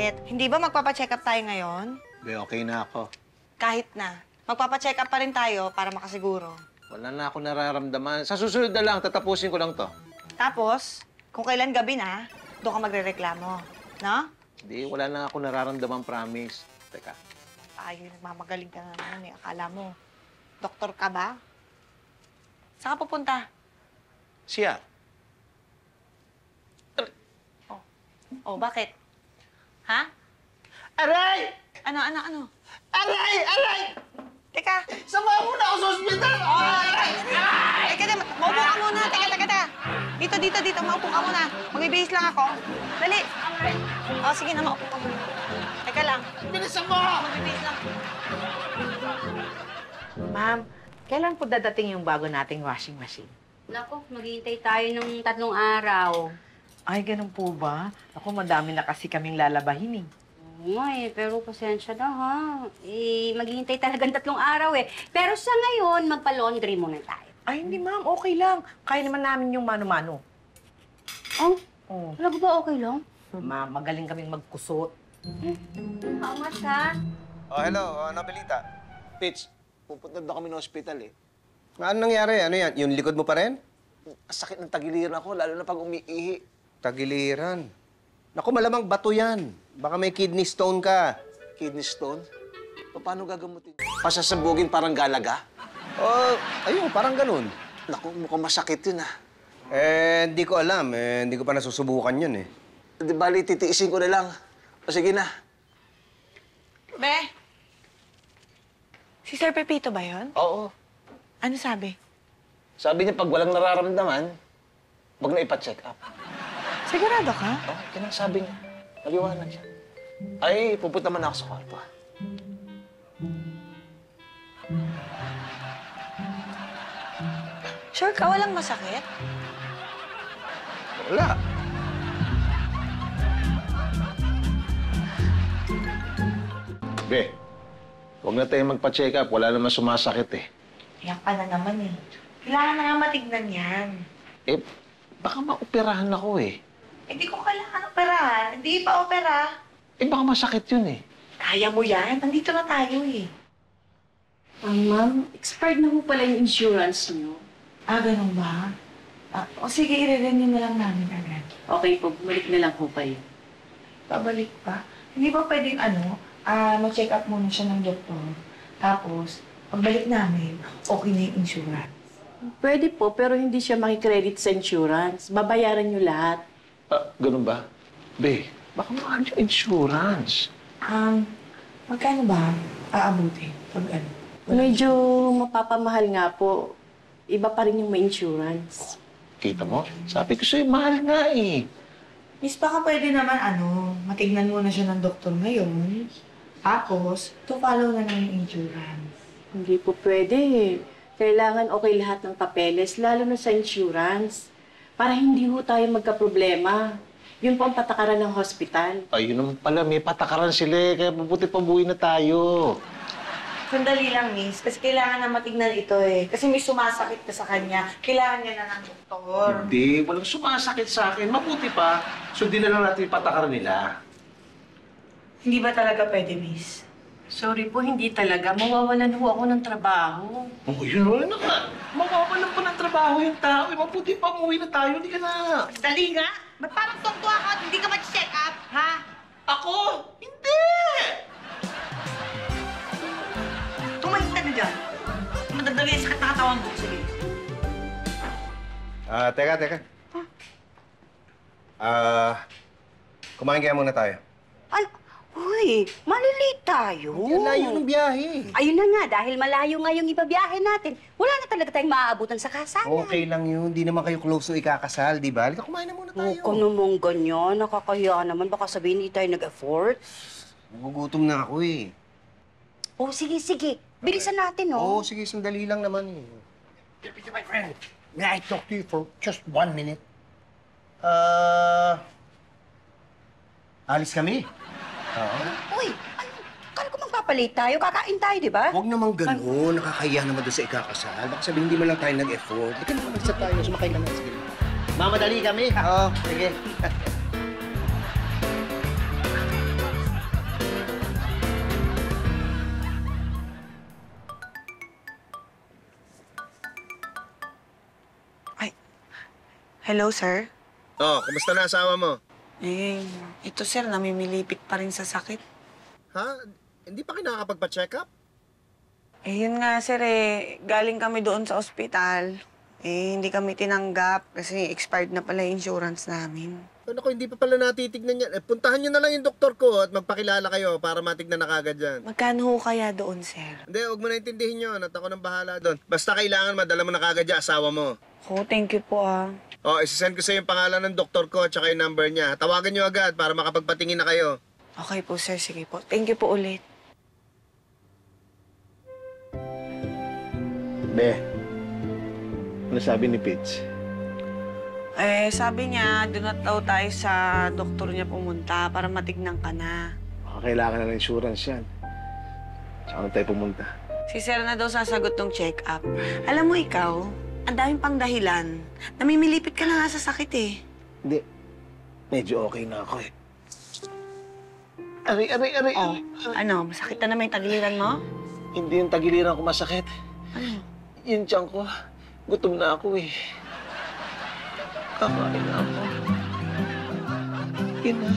masakit. Hindi ba magpapacheck up tayo ngayon? Be, okay na ako. Kahit na. Magpapacheck up pa rin tayo para makasiguro. Wala na ako nararamdaman. Sa susunod na lang, tatapusin ko lang to. Tapos, kung kailan gabi na, doon ka magrereklamo. No? Hindi, wala na ako nararamdaman, promise. Teka. Ay, nagmamagaling ka na naman eh. Akala mo, doktor ka ba? Saan ka pupunta? Siya. Oh, bakit? Ha? Aray! Ano? Aray! Aray! Teka. Sama mo na ako sa ospital! Aray! Aray! Teka na, maupo ka muna. Teka. Dito. Maupo ka muna. Magbibihis lang ako. Dali. Oh, sige na, maupo ka muna. Teka lang. Bilisan mo! Magbibihis lang. Ma'am, kailan po dadating yung bago nating washing machine? Naku, maghihintay tayo ng 3 araw. Ay, ganun po ba? Ako, madami na kasi kaming lalabahin eh. Oo nga pero pasensya na ha. Maghihintay talagang 3 araw eh. Pero sa ngayon, magpa-laundry muna tayo. Ay, hindi ma'am, okay lang. Kaya naman namin yung mano-mano. Oh? Oh. Talaga ba okay lang? Ma'am, magaling kaming magkusot. Angas ha? Oh, hello. Ano balita? Pitch, pupunta daw kami ng ospital eh. Ano nangyari? Ano yan? Yung likod mo pa rin? Ang sakit ng tagiliran ako, lalo na pag umiihi. Tagiliran. Naku, malamang bato yan. Baka may kidney stone ka. Kidney stone? Paano gagamutin? Pasasabugin parang galaga? Oh, ayun, parang ganun. Naku, mukhang masakit yun ah. Hindi ko alam. Hindi ko pa nasusubukan yun eh. Di bali, titiisin ko na lang. O sige na. Be? Si Sir Pepito ba yun? Oo. Ano sabi? Sabi niya pag walang nararamdaman, wag na ipa-check up. Sigurado ka? Oh, yan ang sabi niya. Maliwanag siya. Ay, pupunta man ako sa kwarto. Sure ka walang masakit? Wala. Be, huwag na tayo magpa-check up. Wala naman sumasakit eh. Yan ka na naman eh. Kailangan na nga matignan yan. Eh, baka maoperahan ako eh. Hindi ko kailangan operahan. Hindi pa opera. Eh, baka masakit yun eh. Kaya mo yan. Nandito na tayo eh. Ma'am, expired na po pala yung insurance niyo. Ah, ganun ba? O sige, i-renew na lang namin agad. Okay po, bumalik na lang po kayo. Pabalik pa? Hindi ba pwedeng ma-check up muna siya ng doktor. Tapos, pagbalik namin, okay na yung insurance. Pwede po, pero hindi siya makikredit sa insurance. Babayaran niyo lahat. Ganun ba? Be, baka mahal yung insurance. Magkano ba aabuti pag ano? Medyo mapapamahal nga po. Iba pa rin yung may insurance. Kita mo? Sabi ko sa'yo, mahal nga eh. Miss, baka pwede naman matignan muna siya ng doktor ngayon. Tapos, to follow na lang yung insurance. Hindi po pwede. Kailangan okay lahat ng papeles, lalo na sa insurance. Para hindi ho tayo magka-problema. Yun po ang patakaran ng hospital. Ayun naman pala, may patakaran sila eh. Kaya mabuti pabuhay na tayo. Sandali lang, miss. Kasi kailangan na matignan ito eh. Kasi may sumasakit ka sa kanya. Kailangan niya na ng doktor. Hindi, walang sumasakit sa akin. Mabuti pa, sundin na lang natin yung patakaran nila. Hindi ba talaga pwede, miss? Sorry po, hindi talaga. Mawawalan ho ako ng trabaho. Oh, yun na nga. Mawawalan pa ng trabaho yung tao. Mabuti pa, umuwi na tayo. Hindi ka na. Dali nga! Ba't parang tungtuwa ka at hindi ka mag-check up, ha? Ako? Hindi! Tumahit ka na dyan. Madadali sa katawan mo. Sige. Teka. Kumain kaya muna tayo. Ay, uy, malilate tayo. Yan layo ng biyahe. Ayun na nga, dahil malayo nga yung ibabiyahe natin, wala na talaga tayong maaabutan sa kasalan. Okay lang yun. Hindi naman kayo close to ikakasal, di ba? Halika, kumain na muna tayo. Huwag ka namang ganyan, nakakahiya naman. Baka sabihin hindi tayo nag-effort. Nagugutom na ako eh. Oh, sige. Bilisan natin, Oo, oh. sige, sandali lang naman eh. My friend, may I talk to you for just 1 minute? Alis kami. Oo. Uy, ano? Kala ko magpapalate tayo. Kakain tayo, di ba? Huwag naman gano'n. Nakakahiya naman doon sa ikakasal. Baka sabihin hindi man lang tayo nag-effort. Hindi ka naman mag-start tayo. Sumakay ka na. Sige. Mamadali kami. Oo, sige. Hello, sir? Oh, kumusta na asawa mo? Eh, ito sir, namimilipit pa rin sa sakit. Ha? Hindi pa kinakapagpa-check up? Eh, yun nga sir galing kami doon sa ospital. Eh, hindi kami tinanggap kasi expired na pala yung insurance namin. Ano ko, hindi pa pala natitignan yan. Eh, puntahan nyo na lang yung doktor ko at magpakilala kayo para matignan na kagad yan. Magkano ho kaya doon, sir? Hindi, huwag mo na intindihin yun at ako nang bahala doon. Basta kailangan madala mo na kagad yung asawa mo. Oh, thank you po Oh, isisend ko sa yung pangalan ng doktor ko at saka yung number niya. Tawagan nyo agad para makapagpatingin na kayo. Okay po, sir. Sige po. Thank you po ulit. Be, ano sabi ni Pitch? Eh, sabi niya, doon na daw tayo sa doktor niya pumunta para matignan ka na. Baka kailangan na ng insurance yan. Saan tayo pumunta? Si sir na daw sasagot ng check-up. Alam mo ikaw, ang daming pang dahilan. Namimilipit ka na nga sa sakit eh. Hindi. Medyo okay na ako eh. Aray. Oh, ano, masakit na naman yung tagiliran mo? Hindi yung tagiliran ko masakit. Ano? Yung tiyan ko. Gutom na ako eh. Kakain na ako. Yun na.